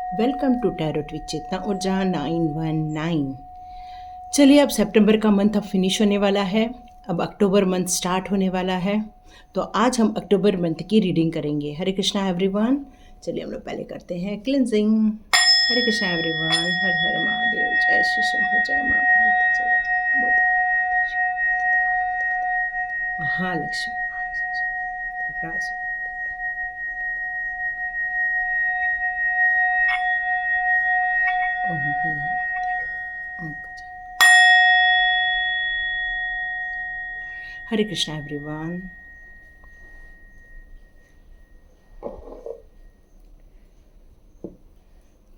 Welcome to tarot with चेतना ऊर्जा 919। चलिए, अब सितंबर का मंथ अब फिनिश होने वाला है। अब अक्टूबर मंथ स्टार्ट होने वाला है। तो आज हम अक्टूबर मंथ की रीडिंग करेंगे। हरे कृष्णा एवरीवन। चलिए हम लोग पहले करते हैं क्लिनजिंग। हरे कृष्णा एवरीवन। हर हर महादेव। जय श्री शंभु। जय माँ भगवती। जय महालक्ष्मी। ओम हनुमते। ओम हरे कृष्णा एवरीवन।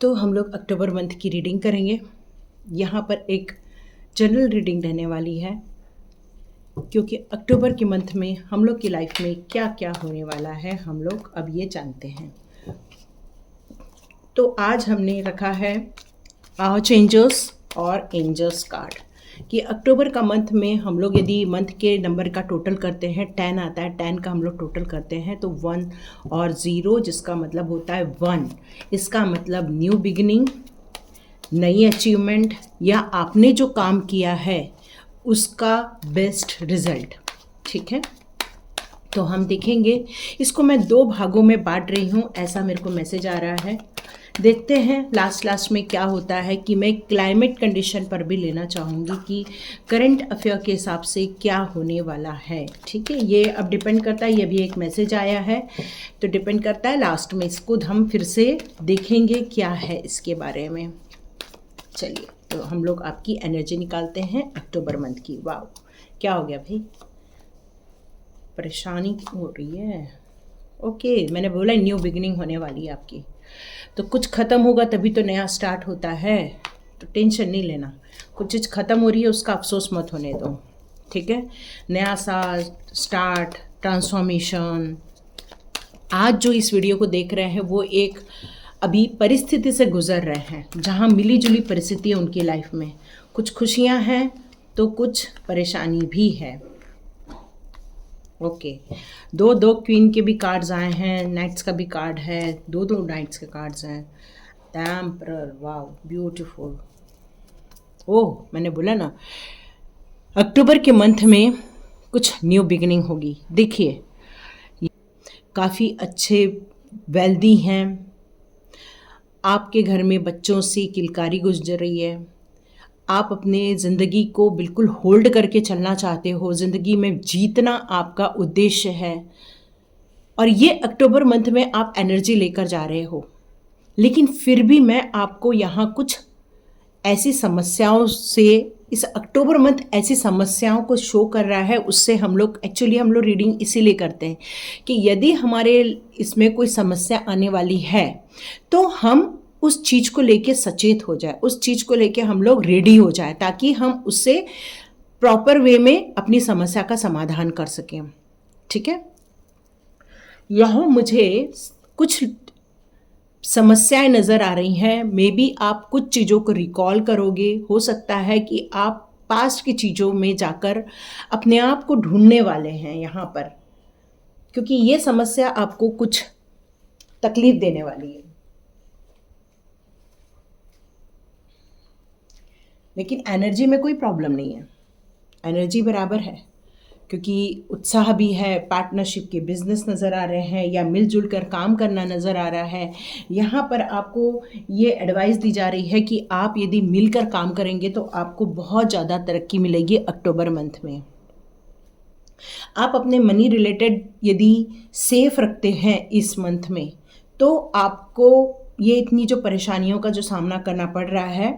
तो हम लोग अक्टूबर मंथ की रीडिंग करेंगे। यहाँ पर एक जनरल रीडिंग रहने वाली है, क्योंकि अक्टूबर के मंथ में हम लोग की लाइफ में क्या क्या होने वाला है हम लोग अब ये जानते हैं। तो आज हमने रखा है चेंजर्स और एंजल्स कार्ड कि अक्टूबर का मंथ में हम लोग यदि मंथ के नंबर का टोटल करते हैं 10 आता है, 10 का हम लोग टोटल करते हैं तो 1 और 0 जिसका मतलब होता है 1। इसका मतलब न्यू बिगिनिंग, नई अचीवमेंट या आपने जो काम किया है उसका बेस्ट रिजल्ट। ठीक है, तो हम देखेंगे इसको। मैं 2 भागों में बांट रही हूँ, ऐसा मेरे को मैसेज आ रहा है। देखते हैं लास्ट में क्या होता है कि मैं क्लाइमेट कंडीशन पर भी लेना चाहूँगी कि करंट अफेयर के हिसाब से क्या होने वाला है। ठीक है, ये अब डिपेंड करता है। ये भी एक मैसेज आया है तो डिपेंड करता है। लास्ट में इसको हम फिर से देखेंगे क्या है इसके बारे में। चलिए, तो हम लोग आपकी एनर्जी निकालते हैं अक्टूबर मंथ की। वाह, क्या हो गया भाई? परेशानी हो रही है। ओके, मैंने बोला न्यू बिगिनिंग होने वाली है आपकी। तो कुछ ख़त्म होगा तभी तो नया स्टार्ट होता है, तो टेंशन नहीं लेना। कुछ चीज़ ख़त्म हो रही है उसका अफसोस मत होने दो। ठीक है, नया सा स्टार्ट, ट्रांसफॉर्मेशन। आज जो इस वीडियो को देख रहे हैं वो एक अभी परिस्थिति से गुजर रहे हैं जहाँ मिली जुली परिस्थिति है उनकी लाइफ में। कुछ खुशियाँ हैं तो कुछ परेशानी भी है। ओके, दो क्वीन के भी कार्ड्स आए हैं, नाइट्स का भी कार्ड है, दो नाइट्स के कार्ड्स हैं। The emperor, wow beautiful. ओह, मैंने बोला ना अक्टूबर के मंथ में कुछ न्यू बिगिनिंग होगी। देखिए, काफ़ी अच्छे वेल्दी हैं, आपके घर में बच्चों से किलकारी गुजर रही है। आप अपने ज़िंदगी को बिल्कुल होल्ड करके चलना चाहते हो, ज़िंदगी में जीतना आपका उद्देश्य है और ये अक्टूबर मंथ में आप एनर्जी लेकर जा रहे हो। लेकिन फिर भी मैं आपको यहाँ कुछ ऐसी समस्याओं से, इस अक्टूबर मंथ ऐसी समस्याओं को शो कर रहा है। उससे हम लोग रीडिंग इसीलिए करते हैं कि यदि हमारे इसमें कोई समस्या आने वाली है तो हम उस चीज़ को लेके सचेत हो जाए, उस चीज़ को लेके हम लोग रेडी हो जाए, ताकि हम उससे प्रॉपर वे में अपनी समस्या का समाधान कर सकें। ठीक है, यहाँ मुझे कुछ समस्याएं नज़र आ रही हैं। मे बी आप कुछ चीज़ों को रिकॉल करोगे। हो सकता है कि आप पास्ट की चीज़ों में जाकर अपने आप को ढूंढने वाले हैं यहाँ पर, क्योंकि ये समस्या आपको कुछ तकलीफ देने वाली है। लेकिन एनर्जी में कोई प्रॉब्लम नहीं है, एनर्जी बराबर है, क्योंकि उत्साह भी है, पार्टनरशिप के बिजनेस नज़र आ रहे हैं या मिलजुल कर काम करना नज़र आ रहा है। यहाँ पर आपको ये एडवाइस दी जा रही है कि आप यदि मिलकर काम करेंगे तो आपको बहुत ज़्यादा तरक्की मिलेगी अक्टूबर मंथ में। आप अपने मनी रिलेटेड यदि सेफ रखते हैं इस मंथ में तो आपको ये इतनी जो परेशानियों का जो सामना करना पड़ रहा है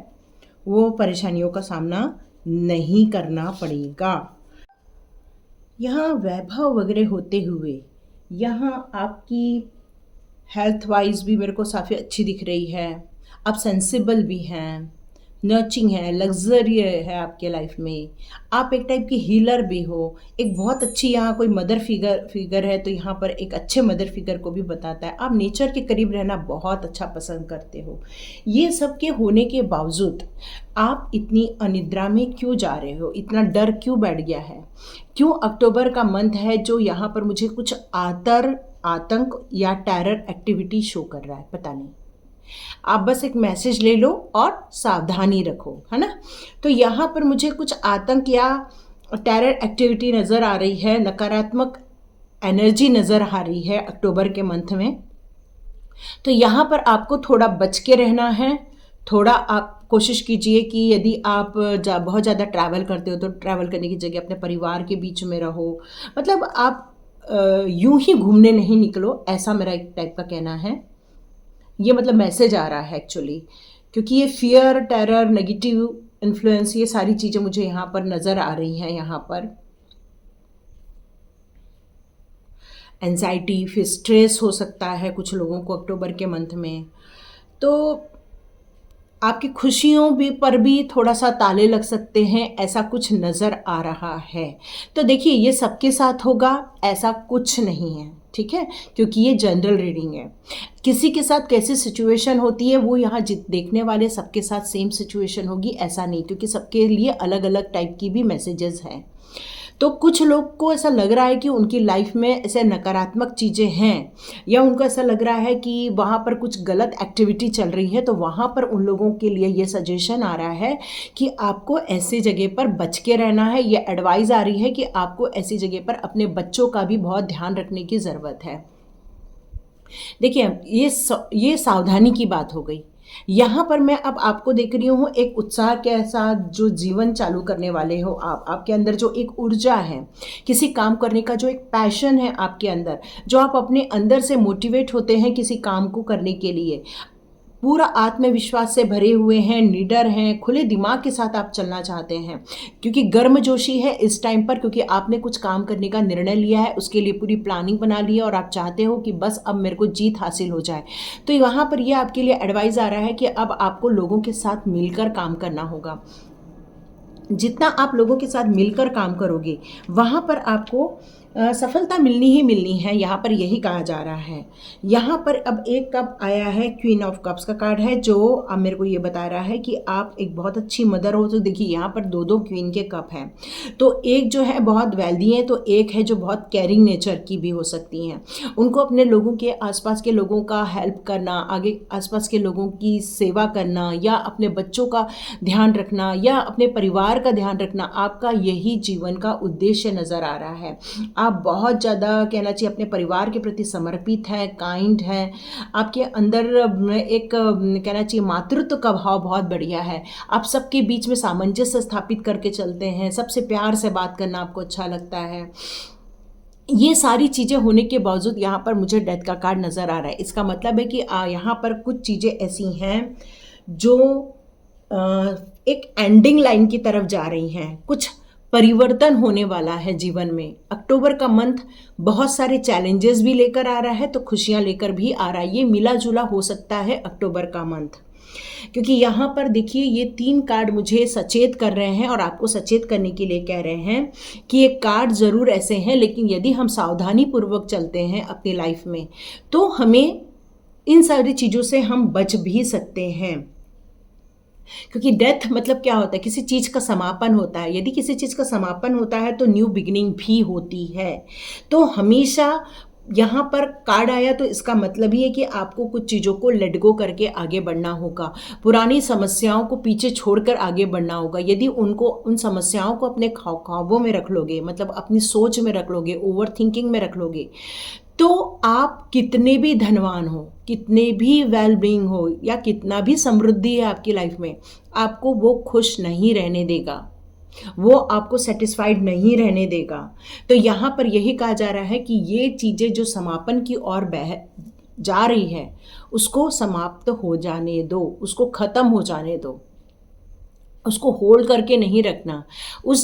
वो परेशानियों का सामना नहीं करना पड़ेगा। यहाँ वैभव वगैरह होते हुए यहाँ आपकी हेल्थ वाइज भी मेरे को काफ़ी अच्छी दिख रही है। आप सेंसिबल भी हैं, नर्चिंग है, लग्जरी है आपके लाइफ में। आप एक टाइप की हीलर भी हो। एक बहुत अच्छी यहाँ कोई मदर फिगर है तो यहाँ पर एक अच्छे मदर फिगर को भी बताता है। आप नेचर के करीब रहना बहुत अच्छा पसंद करते हो। ये सब के होने के बावजूद आप इतनी अनिद्रा में क्यों जा रहे हो? इतना डर क्यों बैठ गया है? क्यों अक्टूबर का मंथ है जो यहाँ पर मुझे कुछ आतंक या टेरर एक्टिविटी शो कर रहा है? पता नहीं। आप बस एक मैसेज ले लो और सावधानी रखो, है ना। तो यहाँ पर मुझे कुछ आतंक या टेरर एक्टिविटी नज़र आ रही है, नकारात्मक एनर्जी नज़र आ रही है अक्टूबर के मंथ में। तो यहाँ पर आपको थोड़ा बच के रहना है। थोड़ा आप कोशिश कीजिए कि यदि आप बहुत ज़्यादा ट्रैवल करते हो तो ट्रैवल करने की जगह अपने परिवार के बीच में रहो। मतलब आप यूं ही घूमने नहीं निकलो, ऐसा मेरा एक टाइप का कहना है। ये मतलब मैसेज आ रहा है एक्चुअली, क्योंकि ये फियर, टेरर, नेगेटिव इन्फ्लुएंस, ये सारी चीज़ें मुझे यहाँ पर नज़र आ रही हैं। यहाँ पर एंजाइटी, फिर स्ट्रेस हो सकता है कुछ लोगों को अक्टूबर के मंथ में। तो आपकी खुशियों भी पर भी थोड़ा सा ताले लग सकते हैं, ऐसा कुछ नज़र आ रहा है। तो देखिए, ये सबके साथ होगा ऐसा कुछ नहीं है, ठीक है, क्योंकि ये जनरल रीडिंग है। किसी के साथ कैसी सिचुएशन होती है वो यहाँ देखने वाले सबके साथ सेम सिचुएशन होगी ऐसा नहीं, क्योंकि सबके लिए अलग अलग टाइप की भी मैसेजेस हैं। तो कुछ लोग को ऐसा लग रहा है कि उनकी लाइफ में ऐसे नकारात्मक चीज़ें हैं, या उनको ऐसा लग रहा है कि वहाँ पर कुछ गलत एक्टिविटी चल रही है, तो वहाँ पर उन लोगों के लिए ये सजेशन आ रहा है कि आपको ऐसी जगह पर बच के रहना है। ये एडवाइस आ रही है कि आपको ऐसी जगह पर अपने बच्चों का भी बहुत ध्यान रखने की ज़रूरत है। देखिए, ये सावधानी की बात हो गई। यहाँ पर मैं अब आपको देख रही हूँ एक उत्साह के साथ जो जीवन चालू करने वाले हो आप, आपके अंदर जो एक ऊर्जा है, किसी काम करने का जो एक पैशन है आपके अंदर, जो आप अपने अंदर से मोटिवेट होते हैं किसी काम को करने के लिए, पूरा आत्मविश्वास से भरे हुए हैं, निडर हैं, खुले दिमाग के साथ आप चलना चाहते हैं, क्योंकि गर्मजोशी है इस टाइम पर, क्योंकि आपने कुछ काम करने का निर्णय लिया है, उसके लिए पूरी प्लानिंग बना ली है और आप चाहते हो कि बस अब मेरे को जीत हासिल हो जाए। तो यहाँ पर यह आपके लिए एडवाइस आ रहा है कि अब आपको लोगों के साथ मिलकर काम करना होगा। जितना आप लोगों के साथ मिलकर काम करोगे वहाँ पर आपको सफलता मिलनी ही मिलनी है, यहाँ पर यही कहा जा रहा है। यहाँ पर अब एक कप आया है, क्वीन ऑफ कप्स का कार्ड है, जो अब मेरे को ये बता रहा है कि आप एक बहुत अच्छी मदर हो। तो देखिए, यहाँ पर दो दो क्वीन के कप हैं, तो एक जो है बहुत वेल्दी है, तो एक है जो बहुत केयरिंग नेचर की भी हो सकती हैं। उनको अपने लोगों के आसपास के लोगों का हेल्प करना, आगे आसपास के लोगों की सेवा करना, या अपने बच्चों का ध्यान रखना, या अपने परिवार का ध्यान रखना, आपका यही जीवन का उद्देश्य नज़र आ रहा है। आप बहुत ज़्यादा कहना चाहिए अपने परिवार के प्रति समर्पित हैं, काइंड हैं, आपके अंदर एक कहना चाहिए मातृत्व का भाव बहुत बढ़िया है। आप सबके बीच में सामंजस्य स्थापित करके चलते हैं, सबसे प्यार से बात करना आपको अच्छा लगता है। ये सारी चीज़ें होने के बावजूद यहाँ पर मुझे डेथ का कार्ड नज़र आ रहा है। इसका मतलब है कि यहाँ पर कुछ चीज़ें ऐसी हैं जो एक एंडिंग लाइन की तरफ जा रही हैं, कुछ परिवर्तन होने वाला है जीवन में। अक्टूबर का मंथ बहुत सारे चैलेंजेस भी लेकर आ रहा है, तो खुशियां लेकर भी आ रहा है। ये मिला जुला हो सकता है अक्टूबर का मंथ, क्योंकि यहाँ पर देखिए ये 3 कार्ड मुझे सचेत कर रहे हैं और आपको सचेत करने के लिए कह रहे हैं कि ये कार्ड ज़रूर ऐसे हैं, लेकिन यदि हम सावधानी पूर्वक चलते हैं अपनी लाइफ में तो हमें इन सारी चीज़ों से हम बच भी सकते हैं। क्योंकि डेथ मतलब क्या होता है, किसी चीज़ का समापन होता है। यदि किसी चीज़ का समापन होता है तो न्यू बिगिनिंग भी होती है। तो हमेशा यहाँ पर कार्ड आया तो इसका मतलब ही है कि आपको कुछ चीज़ों को लेट गो करके आगे बढ़ना होगा, पुरानी समस्याओं को पीछे छोड़कर आगे बढ़ना होगा। यदि उन समस्याओं को अपने ख्वाबों में रख लोगे, मतलब अपनी सोच में रख लोगे, ओवर थिंकिंग में रख लोगे, तो आप कितने भी धनवान हो, कितने भी वेल बीइंग हो, या कितना भी समृद्धि है आपकी लाइफ में, आपको वो खुश नहीं रहने देगा, वो आपको सेटिस्फाइड नहीं रहने देगा। तो यहाँ पर यही कहा जा रहा है कि ये चीज़ें जो समापन की ओर बह जा रही है उसको समाप्त हो जाने दो, उसको ख़त्म हो जाने दो, उसको होल्ड करके नहीं रखना।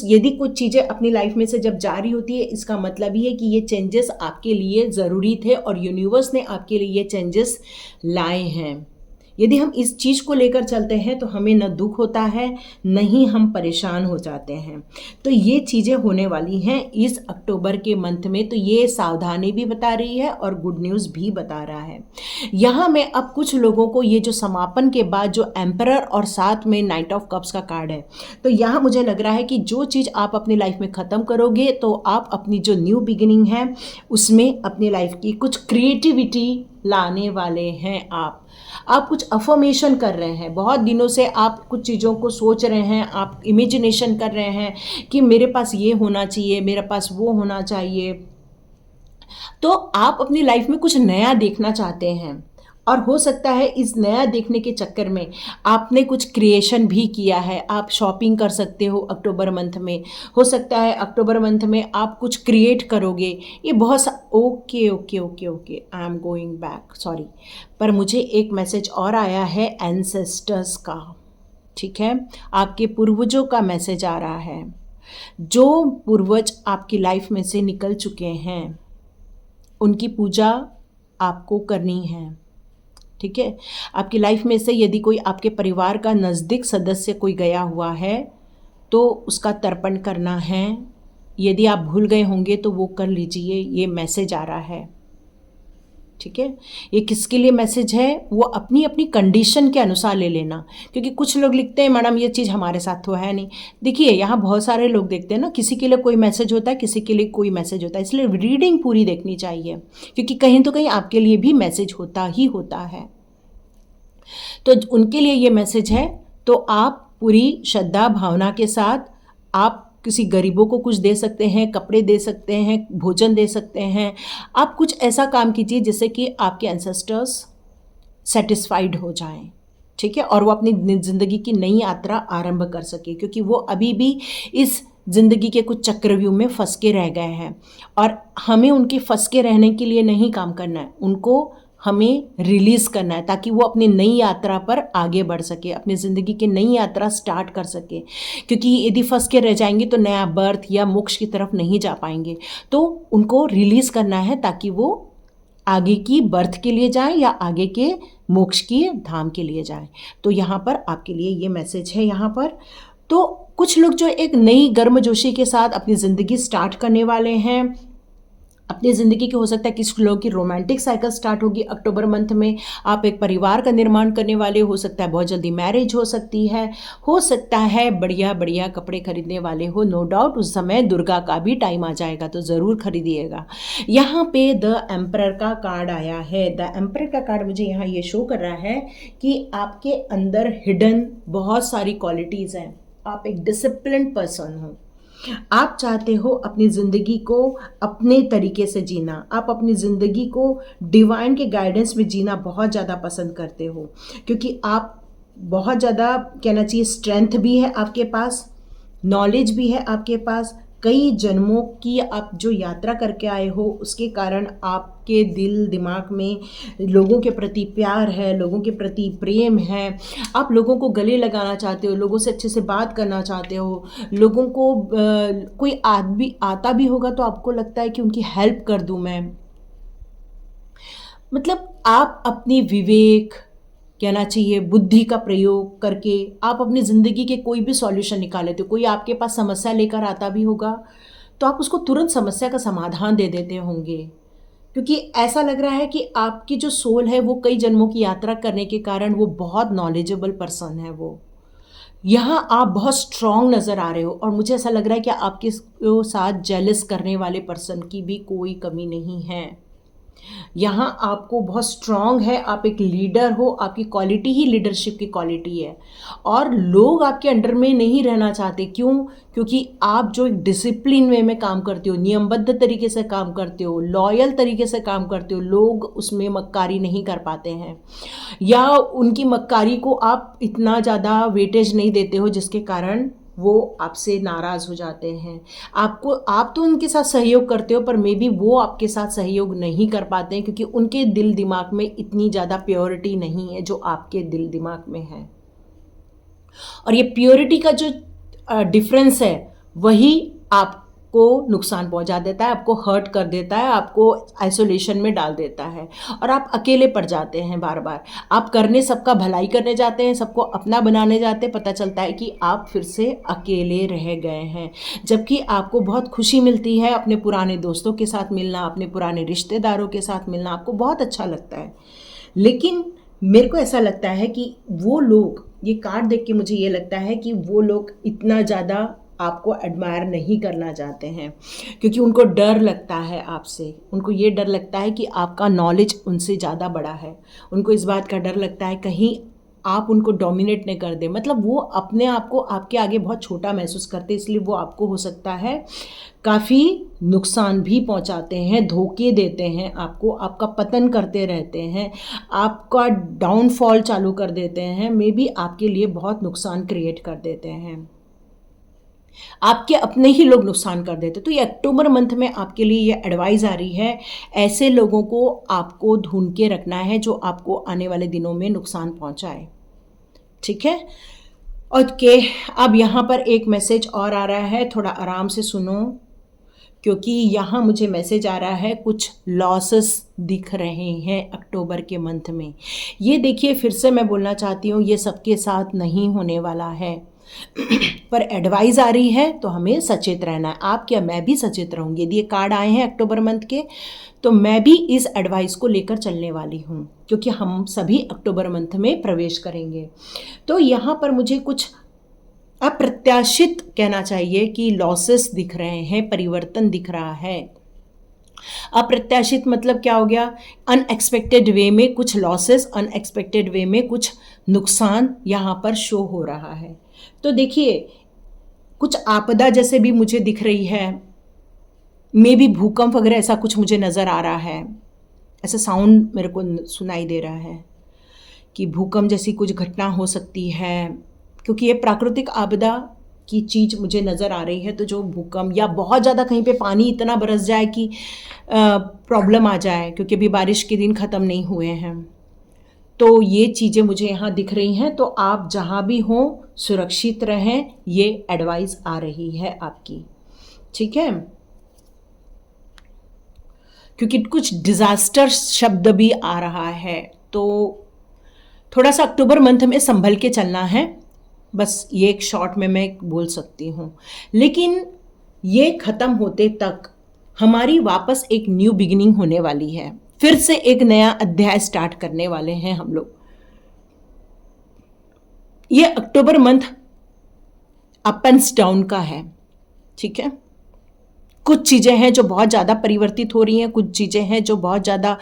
यदि कुछ चीज़ें अपनी लाइफ में से जब जारी होती है, इसका मतलब ये है कि ये चेंजेस आपके लिए ज़रूरी थे और यूनिवर्स ने आपके लिए ये चेंजेस लाए हैं। यदि हम इस चीज़ को लेकर चलते हैं तो हमें न दुख होता है, न ही हम परेशान हो जाते हैं। तो ये चीज़ें होने वाली हैं इस अक्टूबर के मंथ में, तो ये सावधानी भी बता रही है और गुड न्यूज़ भी बता रहा है। यहाँ मैं अब कुछ लोगों को ये जो समापन के बाद जो एम्परर और साथ में नाइट ऑफ कप्स का कार्ड है, तो यहाँ मुझे लग रहा है कि जो चीज़ आप अपनी लाइफ में ख़त्म करोगे तो आप अपनी जो न्यू बिगिनिंग है उसमें अपनी लाइफ की कुछ क्रिएटिविटी लाने वाले हैं। आप कुछ अफर्मेशन कर रहे हैं, बहुत दिनों से आप कुछ चीज़ों को सोच रहे हैं, आप इमेजिनेशन कर रहे हैं कि मेरे पास ये होना चाहिए, मेरे पास वो होना चाहिए। तो आप अपनी लाइफ में कुछ नया देखना चाहते हैं, और हो सकता है इस नया देखने के चक्कर में आपने कुछ क्रिएशन भी किया है। आप शॉपिंग कर सकते हो अक्टूबर मंथ में, हो सकता है अक्टूबर मंथ में आप कुछ क्रिएट करोगे। ये बहुत सा okay okay okay okay, I am going back, sorry, पर मुझे एक मैसेज और आया है एंसेस्टर्स का। ठीक है, आपके पूर्वजों का मैसेज आ रहा है। जो पूर्वज आपकी लाइफ में से निकल चुके हैं उनकी पूजा आपको करनी है। ठीक है, आपकी लाइफ में से यदि कोई आपके परिवार का नज़दीक सदस्य कोई गया हुआ है तो उसका तर्पण करना है। यदि आप भूल गए होंगे तो वो कर लीजिए, ये मैसेज आ रहा है। ठीक है, ये किसके लिए मैसेज है वो अपनी अपनी कंडीशन के अनुसार ले लेना, क्योंकि कुछ लोग लिखते हैं मैडम ये चीज़ हमारे साथ तो है नहीं। देखिए यहाँ बहुत सारे लोग देखते हैं ना, किसी के लिए कोई मैसेज होता है, किसी के लिए कोई मैसेज होता है, इसलिए रीडिंग पूरी देखनी चाहिए, क्योंकि कहीं तो कहीं आपके लिए भी मैसेज होता ही होता है। तो उनके लिए ये मैसेज है, तो आप पूरी श्रद्धा भावना के साथ आप किसी गरीबों को कुछ दे सकते हैं, कपड़े दे सकते हैं, भोजन दे सकते हैं। आप कुछ ऐसा काम कीजिए जिससे कि आपके एंसेस्टर्स सेटिस्फाइड हो जाएं। ठीक है, और वो अपनी ज़िंदगी की नई यात्रा आरंभ कर सके, क्योंकि वो अभी भी इस ज़िंदगी के कुछ चक्रव्यूह में फंस के रह गए हैं, और हमें उनके फंस के रहने के लिए नहीं काम करना है, उनको हमें रिलीज़ करना है ताकि वो अपनी नई यात्रा पर आगे बढ़ सके, अपनी ज़िंदगी की नई यात्रा स्टार्ट कर सके। क्योंकि यदि फंस के रह जाएंगे तो नया बर्थ या मोक्ष की तरफ नहीं जा पाएंगे। तो उनको रिलीज़ करना है ताकि वो आगे की बर्थ के लिए जाएं या आगे के मोक्ष की धाम के लिए जाएं। तो यहाँ पर आपके लिए ये मैसेज है। यहाँ पर तो कुछ लोग जो एक नई गर्मजोशी के साथ अपनी ज़िंदगी स्टार्ट करने वाले हैं, अपनी ज़िंदगी के, हो सकता है किसी लोगों की रोमांटिक साइकिल स्टार्ट होगी अक्टूबर मंथ में। आप एक परिवार का निर्माण करने वाले, हो सकता है बहुत जल्दी मैरिज हो सकती है, हो सकता है बढ़िया बढ़िया कपड़े खरीदने वाले हो। नो डाउट उस समय दुर्गा का भी टाइम आ जाएगा तो ज़रूर खरीदिएगा। यहाँ पे द एम्परर का कार्ड आया है। द एम्परर का कार्ड मुझे यहाँ ये शो कर रहा है कि आपके अंदर हिडन बहुत सारी क्वालिटीज़ हैं। आप एक डिसिप्लिन्ड पर्सन हो, आप चाहते हो अपनी ज़िंदगी को अपने तरीके से जीना, आप अपनी ज़िंदगी को डिवाइन के गाइडेंस में जीना बहुत ज़्यादा पसंद करते हो, क्योंकि आप बहुत ज़्यादा, कहना चाहिए, स्ट्रेंथ भी है आपके पास, नॉलेज भी है आपके पास। कई जन्मों की आप जो यात्रा करके आए हो उसके कारण आपके दिल दिमाग में लोगों के प्रति प्यार है, लोगों के प्रति प्रेम है। आप लोगों को गले लगाना चाहते हो, लोगों से अच्छे से बात करना चाहते हो, लोगों को कोई आदमी आता भी होगा तो आपको लगता है कि उनकी हेल्प कर दूं मैं। मतलब आप अपनी विवेक, कहना चाहिए बुद्धि का प्रयोग करके आप अपनी ज़िंदगी के कोई भी सॉल्यूशन निकाल लेते हो। कोई आपके पास समस्या लेकर आता भी होगा तो आप उसको तुरंत समस्या का समाधान दे देते होंगे, क्योंकि ऐसा लग रहा है कि आपकी जो सोल है वो कई जन्मों की यात्रा करने के कारण वो बहुत नॉलेजेबल पर्सन है। वो यहाँ आप बहुत स्ट्रांग नज़र आ रहे हो, और मुझे ऐसा लग रहा है कि आपके साथ जेलस करने वाले पर्सन की भी कोई कमी नहीं है। यहाँ आपको बहुत स्ट्रांग है, आप एक लीडर हो, आपकी क्वालिटी ही लीडरशिप की क्वालिटी है, और लोग आपके अंडर में नहीं रहना चाहते। क्यों? क्योंकि आप जो एक डिसिप्लिन वे में काम करते हो, नियमबद्ध तरीके से काम करते हो, लॉयल तरीके से काम करते हो, लोग उसमें मक्कारी नहीं कर पाते हैं, या उनकी मक्कारी को आप इतना ज़्यादा वेटेज नहीं देते हो जिसके कारण वो आपसे नाराज़ हो जाते हैं। आप तो उनके साथ सहयोग करते हो, पर मे बी वो आपके साथ सहयोग नहीं कर पाते हैं क्योंकि उनके दिल दिमाग में इतनी ज़्यादा प्योरिटी नहीं है जो आपके दिल दिमाग में है। और ये प्योरिटी का जो डिफरेंस है वही आपको नुकसान पहुंचा देता है, आपको हर्ट कर देता है, आपको आइसोलेशन में डाल देता है, और आप अकेले पड़ जाते हैं। बार बार आप करने सबका भलाई करने जाते हैं, सबको अपना बनाने जाते हैं, पता चलता है कि आप फिर से अकेले रह गए हैं। जबकि आपको बहुत खुशी मिलती है अपने पुराने दोस्तों के साथ मिलना, अपने पुराने रिश्तेदारों के साथ मिलना, आपको बहुत अच्छा लगता है। लेकिन मेरे को ऐसा लगता है कि वो लोग, ये कार्ड देख के मुझे ये लगता है कि वो लोग इतना ज़्यादा आपको एडमायर नहीं करना चाहते हैं, क्योंकि उनको डर लगता है आपसे। उनको ये डर लगता है कि आपका नॉलेज उनसे ज़्यादा बड़ा है। उनको इस बात का डर लगता है कहीं आप उनको डोमिनेट नहीं कर दें। मतलब वो अपने आप को आपके आगे बहुत छोटा महसूस करते, इसलिए वो आपको हो सकता है काफ़ी नुकसान भी पहुंचाते हैं, धोखे देते हैं आपको, आपका पतन करते रहते हैं, आपका डाउनफॉल चालू कर देते हैं, मे बी आपके लिए बहुत नुकसान क्रिएट कर देते हैं, आपके अपने ही लोग नुकसान कर देते। तो ये अक्टूबर मंथ में आपके लिए ये एडवाइस आ रही है, ऐसे लोगों को आपको ढूंढ के रखना है जो आपको आने वाले दिनों में नुकसान पहुंचाए। ठीक है, ओके। अब यहाँ पर एक मैसेज और आ रहा है, थोड़ा आराम से सुनो, क्योंकि यहाँ मुझे मैसेज आ रहा है कुछ लॉसेस दिख रहे हैं अक्टूबर के मंथ में। ये देखिए, फिर से मैं बोलना चाहती हूँ, ये सबके साथ नहीं होने वाला है पर एडवाइस आ रही है तो हमें सचेत रहना है। आप क्या, मैं भी सचेत रहूँगी। यदि ये कार्ड आए हैं अक्टूबर मंथ के, तो मैं भी इस एडवाइस को लेकर चलने वाली हूँ, क्योंकि हम सभी अक्टूबर मंथ में प्रवेश करेंगे। तो यहाँ पर मुझे कुछ अप्रत्याशित कहना चाहिए कि लॉसेस दिख रहे हैं, परिवर्तन दिख रहा है। अप्रत्याशित मतलब क्या हो गया? अनएक्सपेक्टेड वे में कुछ लॉसेस, अनएक्सपेक्टेड वे में कुछ नुकसान यहाँ पर शो हो रहा है। तो देखिए, कुछ आपदा जैसे भी मुझे दिख रही है, मे भी भूकंप वगैरह ऐसा कुछ मुझे नज़र आ रहा है, ऐसा साउंड मेरे को सुनाई दे रहा है कि भूकंप जैसी कुछ घटना हो सकती है, क्योंकि ये प्राकृतिक आपदा की चीज़ मुझे नज़र आ रही है। तो जो भूकंप या बहुत ज़्यादा कहीं पे पानी इतना बरस जाए कि प्रॉब्लम आ जाए, क्योंकि अभी बारिश के दिन ख़त्म नहीं हुए हैं, तो ये चीज़ें मुझे यहाँ दिख रही हैं। तो आप जहाँ भी हों सुरक्षित रहें, ये एडवाइस आ रही है आपकी। ठीक है, क्योंकि कुछ डिज़ास्टर शब्द भी आ रहा है, तो थोड़ा सा अक्टूबर मंथ में संभल के चलना है, बस ये एक शॉर्ट में मैं बोल सकती हूँ। लेकिन ये ख़त्म होते तक हमारी वापस एक न्यू बिगिनिंग होने वाली है, फिर से एक नया अध्याय स्टार्ट करने वाले हैं हम लोग। ये अक्टूबर मंथ अप एंड डाउन का है। ठीक है, कुछ चीज़ें हैं जो बहुत ज़्यादा परिवर्तित हो रही हैं, कुछ चीज़ें हैं जो बहुत ज़्यादा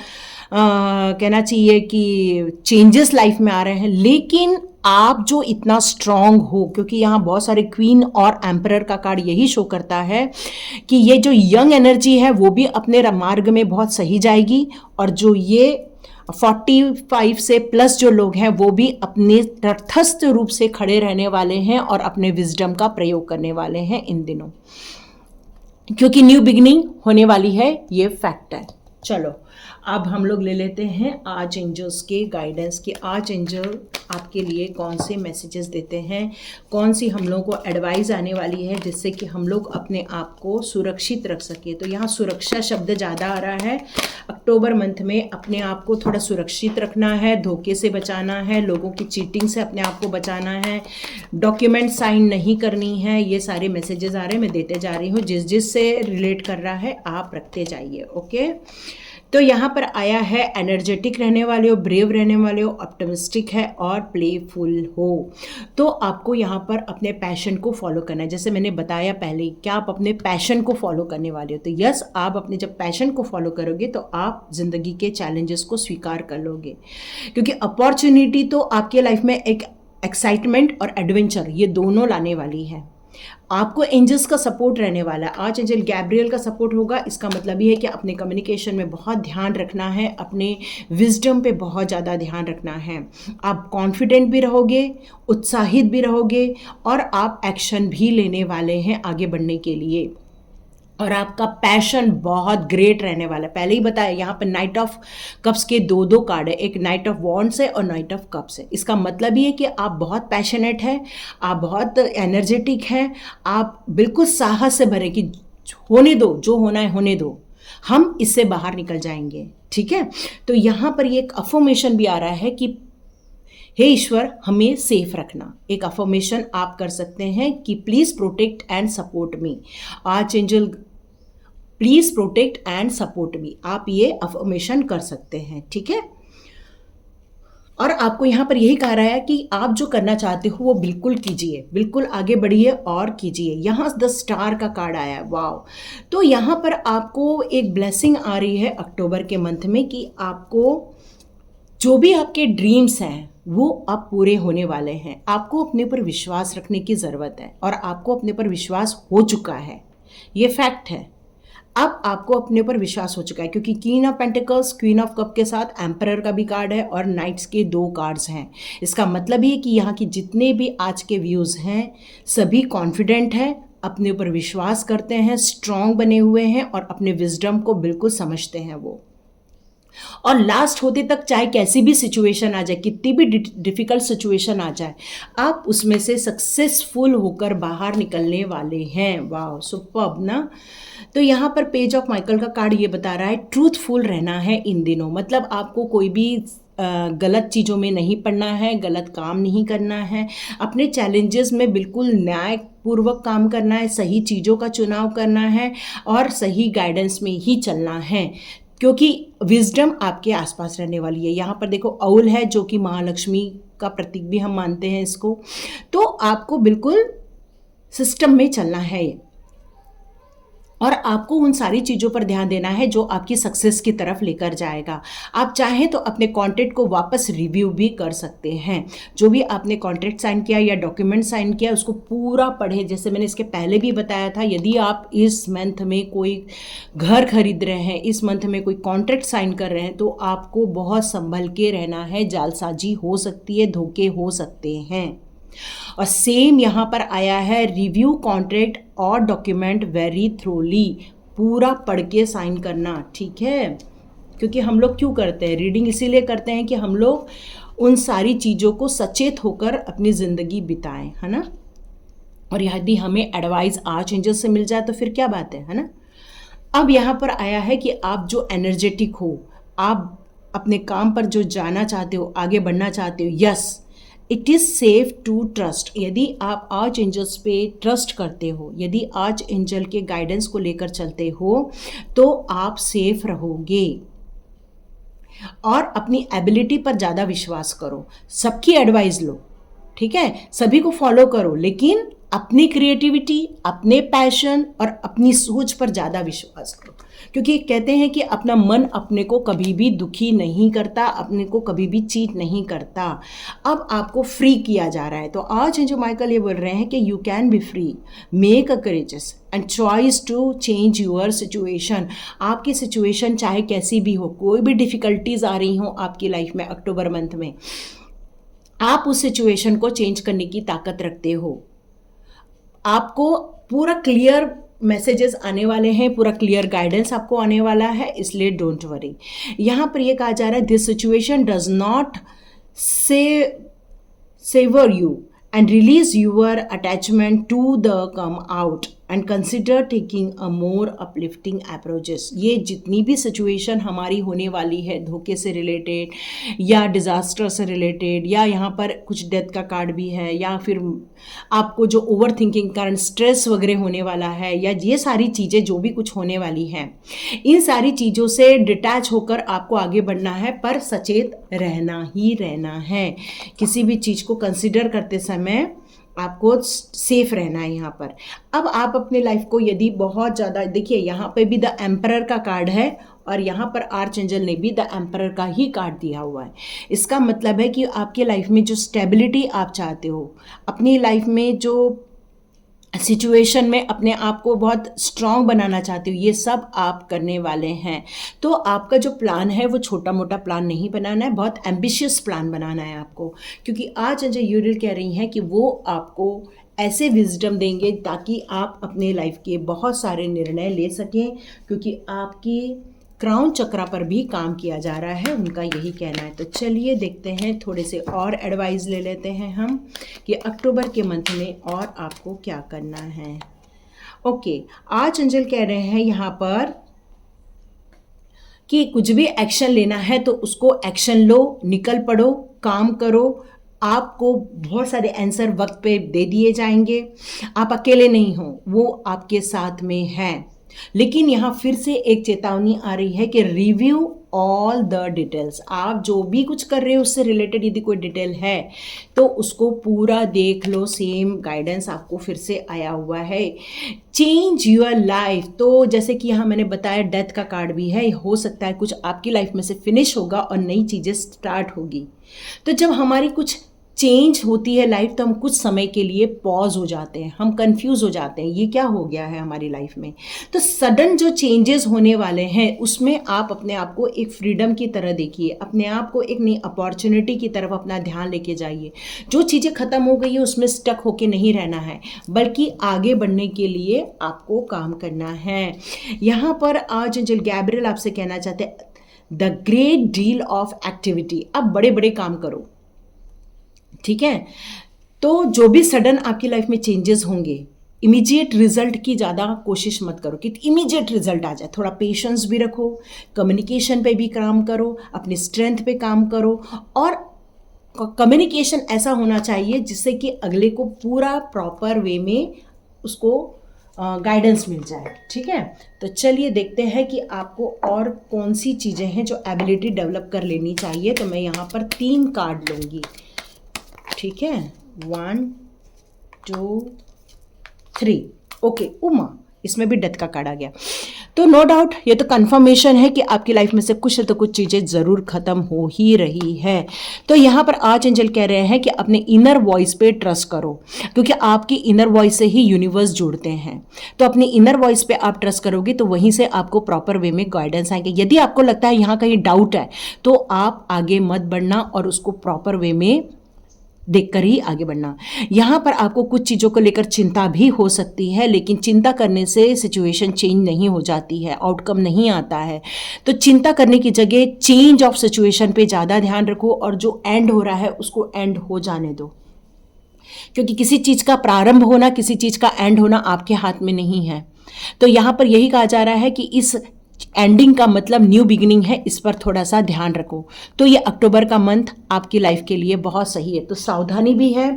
कहना चाहिए कि चेंजेस लाइफ में आ रहे हैं। लेकिन आप जो इतना स्ट्रांग हो, क्योंकि यहाँ बहुत सारे क्वीन और एम्परर का कार्ड यही शो करता है कि ये जो यंग एनर्जी है वो भी अपने मार्ग में बहुत सही जाएगी, और जो ये 45 से प्लस जो लोग हैं वो भी अपने तटस्थ रूप से खड़े रहने वाले हैं और अपने विजडम का प्रयोग करने वाले हैं इन दिनों, क्योंकि न्यू बिगिनिंग होने वाली है, ये फैक्ट है। चलो, अब हम लोग ले लेते हैं आर्च एंजल्स के गाइडेंस की। आर्च एंजल आपके लिए कौन से मैसेजेस देते हैं, कौन सी हम लोगों को एडवाइस आने वाली है जिससे कि हम लोग अपने आप को सुरक्षित रख सके। तो यहाँ सुरक्षा शब्द ज़्यादा आ रहा है। अक्टूबर मंथ में अपने आप को थोड़ा सुरक्षित रखना है, धोखे से बचाना है, लोगों की चीटिंग से अपने आप को बचाना है, डॉक्यूमेंट साइन नहीं करनी है। ये सारे मैसेजेस आ रहे हैं, मैं देते जा रही हूँ, जिस जिस से रिलेट कर रहा है आप रखते जाइए। ओके, तो यहाँ पर आया है एनर्जेटिक रहने वाले हो, ब्रेव रहने वाले हो, ऑप्टिमिस्टिक है और प्लेफुल हो। तो आपको यहाँ पर अपने पैशन को फॉलो करना है, जैसे मैंने बताया पहले, क्या आप अपने पैशन को फॉलो करने वाले हो। तो यस, आप अपने जब पैशन को फॉलो करोगे तो आप ज़िंदगी के चैलेंजेस को स्वीकार कर लोगे, क्योंकि अपॉर्चुनिटी तो आपके लाइफ में एक एक्साइटमेंट और एडवेंचर ये दोनों लाने वाली है। आपको एंजल्स का सपोर्ट रहने वाला है, आर्च एंजल गैब्रियल का सपोर्ट होगा। इसका मतलब ये है कि अपने कम्युनिकेशन में बहुत ध्यान रखना है, अपने विजडम पे बहुत ज़्यादा ध्यान रखना है। आप कॉन्फिडेंट भी रहोगे, उत्साहित भी रहोगे, और आप एक्शन भी लेने वाले हैं आगे बढ़ने के लिए, और आपका पैशन बहुत ग्रेट रहने वाला है। पहले ही बताया, यहाँ पर नाइट ऑफ कप्स के दो कार्ड है, एक नाइट ऑफ वॉन्ड्स है और नाइट ऑफ कप्स है। इसका मतलब ये है कि आप बहुत पैशनेट हैं, आप बहुत एनर्जेटिक हैं, आप बिल्कुल साहस से भरे कि होने दो, जो होना है होने दो, हम इससे बाहर निकल जाएंगे। ठीक है, तो यहाँ पर ये एक अफर्मेशन भी आ रहा है कि हे ईश्वर हमें सेफ रखना। एक अफर्मेशन आप कर सकते हैं कि please protect and support me, arch angel please protect and support me, आप ये अफर्मेशन कर सकते हैं। ठीक है, और आपको यहाँ पर यही कहा रहा है कि आप जो करना चाहते हो वो बिल्कुल कीजिए, बिल्कुल आगे बढ़िए और कीजिए। यहाँ द स्टार का कार्ड आया है, वाव। तो यहाँ पर आपको एक ब्लेसिंग आ रही है अक्टूबर के मंथ में कि आपको जो भी आपके ड्रीम्स हैं वो अब पूरे होने वाले हैं। आपको अपने पर विश्वास रखने की ज़रूरत है और आपको अपने पर विश्वास हो चुका है, ये फैक्ट है। अब आपको अपने ऊपर विश्वास हो चुका है क्योंकि queen of pentacles, queen of cup के साथ एम्परर का भी कार्ड है और नाइट्स के 2 कार्ड्स हैं। इसका मतलब ये कि यहाँ की जितने भी आज के व्यूज़ हैं सभी कॉन्फिडेंट हैं, अपने ऊपर विश्वास करते हैं, स्ट्रांग बने हुए हैं और अपने विजडम को बिल्कुल समझते हैं वो। और लास्ट होते तक चाहे कैसी भी सिचुएशन आ जाए, कितनी भी डिफ़िकल्ट सिचुएशन आ जाए, आप उसमें से सक्सेसफुल होकर बाहर निकलने वाले हैं। वाह, सुपर्ब ना। तो यहाँ पर पेज ऑफ माइकल का कार्ड ये बता रहा है ट्रूथफुल रहना है इन दिनों। मतलब आपको कोई भी गलत चीज़ों में नहीं पड़ना है, गलत काम नहीं करना है, अपने चैलेंजेस में बिल्कुल न्यायपूर्वक काम करना है, सही चीज़ों का चुनाव करना है और सही गाइडेंस में ही चलना है क्योंकि विजडम आपके आसपास रहने वाली है। यहाँ पर देखो औल है जो कि महालक्ष्मी का प्रतीक भी हम मानते हैं इसको। तो आपको बिल्कुल सिस्टम में चलना है और आपको उन सारी चीज़ों पर ध्यान देना है जो आपकी सक्सेस की तरफ लेकर जाएगा। आप चाहें तो अपने कॉन्ट्रैक्ट को वापस रिव्यू भी कर सकते हैं। जो भी आपने कॉन्ट्रैक्ट साइन किया या डॉक्यूमेंट साइन किया उसको पूरा पढ़े। जैसे मैंने इसके पहले भी बताया था, यदि आप इस मंथ में कोई घर खरीद रहे हैं, इस मंथ में कोई कॉन्ट्रैक्ट साइन कर रहे हैं, तो आपको बहुत संभल के रहना है। जालसाजी हो सकती है, धोखे हो सकते हैं। और सेम यहाँ पर आया है रिव्यू कॉन्ट्रैक्ट और डॉक्यूमेंट वेरी थ्रोली, पूरा पढ़ के साइन करना, ठीक है। क्योंकि हम लोग क्यों करते हैं रीडिंग, इसीलिए करते हैं कि हम लोग उन सारी चीज़ों को सचेत होकर अपनी ज़िंदगी बिताएं, है ना। और यदि हमें एडवाइस आर्च एंजल से मिल जाए तो फिर क्या बात है ना। अब यहाँ पर आया है कि आप जो एनर्जेटिक हो, आप अपने काम पर जो जाना चाहते हो, आगे बढ़ना चाहते हो, yes it is safe to trust. यदि आप आर्च एंजल्स पे ट्रस्ट करते हो, यदि आर्च एंजल के गाइडेंस को लेकर चलते हो तो आप सेफ रहोगे। और अपनी एबिलिटी पर ज़्यादा विश्वास करो, सबकी एडवाइस लो, ठीक है, सभी को फॉलो करो, लेकिन अपनी क्रिएटिविटी, अपने पैशन और अपनी सोच पर ज़्यादा विश्वास करो। क्योंकि कहते हैं कि अपना मन अपने को कभी भी दुखी नहीं करता, अपने को कभी भी चीट नहीं करता। अब आपको फ्री किया जा रहा है। तो आज जो माइकल ये बोल रहे हैं कि you can be free, make a courageous and choice to change your situation. आपकी सिचुएशन चाहे कैसी भी हो, कोई भी डिफ़िकल्टीज आ रही हो आपकी लाइफ में अक्टूबर मंथ में, आप उस सिचुएशन को चेंज करने की ताकत रखते हो। आपको पूरा क्लियर मैसेजेस आने वाले हैं, पूरा क्लियर गाइडेंस आपको आने वाला है, इसलिए डोंट वरी। यहाँ पर ये कहा जा रहा है this situation does not sever you and release your attachment to the come out and consider taking a more uplifting approaches। ये जितनी भी सिचुएशन हमारी होने वाली है, धोखे से रिलेटेड या डिज़ास्टर से रिलेटेड, या यहाँ पर कुछ डेथ का कार्ड भी है, या फिर आपको जो ओवर थिंकिंग कारण स्ट्रेस वगैरह होने वाला है, या ये सारी चीज़ें जो भी कुछ होने वाली हैं, इन सारी चीज़ों से डिटैच होकर आपको आगे बढ़ना है, पर सचेत रहना ही रहना है। किसी भी चीज़ को कंसिडर करते समय आपको सेफ रहना है यहाँ पर। अब आप अपने लाइफ को यदि बहुत ज़्यादा देखिए, यहाँ पे भी द एम्परर का कार्ड है और यहाँ पर आर्च एंजल ने भी द एम्परर का ही कार्ड दिया हुआ है। इसका मतलब है कि आपके लाइफ में जो स्टेबिलिटी आप चाहते हो, अपनी लाइफ में जो सिचुएशन में अपने आप को बहुत स्ट्रांग बनाना चाहते हो, ये सब आप करने वाले हैं। तो आपका जो प्लान है वो छोटा मोटा प्लान नहीं बनाना है, बहुत एम्बिशियस प्लान बनाना है आपको। क्योंकि आज अजय यूरिल कह रही हैं कि वो आपको ऐसे विजडम देंगे ताकि आप अपने लाइफ के बहुत सारे निर्णय ले सकें, क्योंकि आपकी क्राउन चक्रा पर भी काम किया जा रहा है, उनका यही कहना है। तो चलिए देखते हैं, थोड़े से और एडवाइस ले लेते हैं हम कि अक्टूबर के मंथ में और आपको क्या करना है। ओके, आज अंजल कह रहे हैं यहाँ पर कि कुछ भी एक्शन लेना है तो उसको एक्शन लो, निकल पड़ो, काम करो। आपको बहुत सारे आंसर वक्त पे दे दिए जाएंगे। आप अकेले नहीं हो, वो आपके साथ में हैं। लेकिन यहाँ फिर से एक चेतावनी आ रही है कि रिव्यू ऑल द डिटेल्स। आप जो भी कुछ कर रहे हो उससे रिलेटेड यदि कोई डिटेल है तो उसको पूरा देख लो। सेम गाइडेंस आपको फिर से आया हुआ है। चेंज योर लाइफ, तो जैसे कि यहाँ मैंने बताया डेथ का कार्ड भी है, हो सकता है कुछ आपकी लाइफ में से फिनिश होगा और नई चीज़ें स्टार्ट होगी। तो जब हमारी कुछ चेंज होती है लाइफ तो हम कुछ समय के लिए पॉज हो जाते हैं, हम कंफ्यूज हो जाते हैं, ये क्या हो गया है हमारी लाइफ में। तो सडन जो चेंजेस होने वाले हैं उसमें आप अपने आप को एक फ्रीडम की तरह देखिए, अपने आप को एक नई अपॉर्चुनिटी की तरफ अपना ध्यान लेके जाइए। जो चीज़ें खत्म हो गई है उसमें स्टक होके नहीं रहना है, बल्कि आगे बढ़ने के लिए आपको काम करना है। यहाँ पर आज एंजल गैब्रियल आपसे कहना चाहते हैं, the great deal of activity. अब बड़े बड़े काम करो, ठीक है। तो जो भी सडन आपकी लाइफ में चेंजेस होंगे, इमीडिएट रिजल्ट की ज़्यादा कोशिश मत करो कि इमीडिएट रिजल्ट आ जाए। थोड़ा पेशेंस भी रखो, कम्युनिकेशन पे भी काम करो, अपनी स्ट्रेंथ पे काम करो, और कम्युनिकेशन ऐसा होना चाहिए जिससे कि अगले को पूरा प्रॉपर वे में उसको गाइडेंस मिल जाए, ठीक है। तो चलिए देखते हैं कि आपको और कौन सी चीज़ें हैं जो एबिलिटी डेवलप कर लेनी चाहिए। तो मैं यहाँ पर 3 कार्ड लूँगी, ठीक है। 1 2 3, ओके। उमा, इसमें भी डेथ का कार्ड आ गया। तो नो डाउट ये तो कंफर्मेशन है कि आपकी लाइफ में से कुछ तो कुछ चीज़ें ज़रूर ख़त्म हो ही रही है। तो यहाँ पर आर्च एंजल कह रहे हैं कि अपने इनर वॉइस पे ट्रस्ट करो, क्योंकि आपकी इनर वॉइस से ही यूनिवर्स जुड़ते हैं। तो अपनी इनर वॉइस पे आप ट्रस्ट करोगे तो वहीं से आपको प्रॉपर वे में गाइडेंस आएंगे। यदि आपको लगता है यहाँ कहीं डाउट है तो आप आगे मत बढ़ना और उसको प्रॉपर वे में देखकर ही आगे बढ़ना। यहाँ पर आपको कुछ चीज़ों को लेकर चिंता भी हो सकती है, लेकिन चिंता करने से सिचुएशन चेंज नहीं हो जाती है, आउटकम नहीं आता है। तो चिंता करने की जगह चेंज ऑफ सिचुएशन पे ज़्यादा ध्यान रखो, और जो एंड हो रहा है उसको एंड हो जाने दो, क्योंकि किसी चीज़ का प्रारंभ होना, किसी चीज़ का एंड होना आपके हाथ में नहीं है। तो यहाँ पर यही कहा जा रहा है कि इस एंडिंग का मतलब न्यू बिगिनिंग है, इस पर थोड़ा सा ध्यान रखो। तो ये अक्टूबर का मंथ आपकी लाइफ के लिए बहुत सही है। तो सावधानी भी है,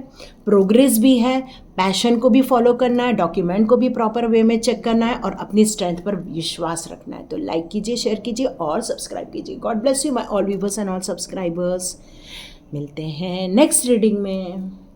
प्रोग्रेस भी है, पैशन को भी फॉलो करना है, डॉक्यूमेंट को भी प्रॉपर वे में चेक करना है, और अपनी स्ट्रेंथ पर विश्वास रखना है। तो लाइक कीजिए, शेयर कीजिए और सब्सक्राइब कीजिए। God bless you my all viewers and all subscribers. मिलते हैं नेक्स्ट रीडिंग में।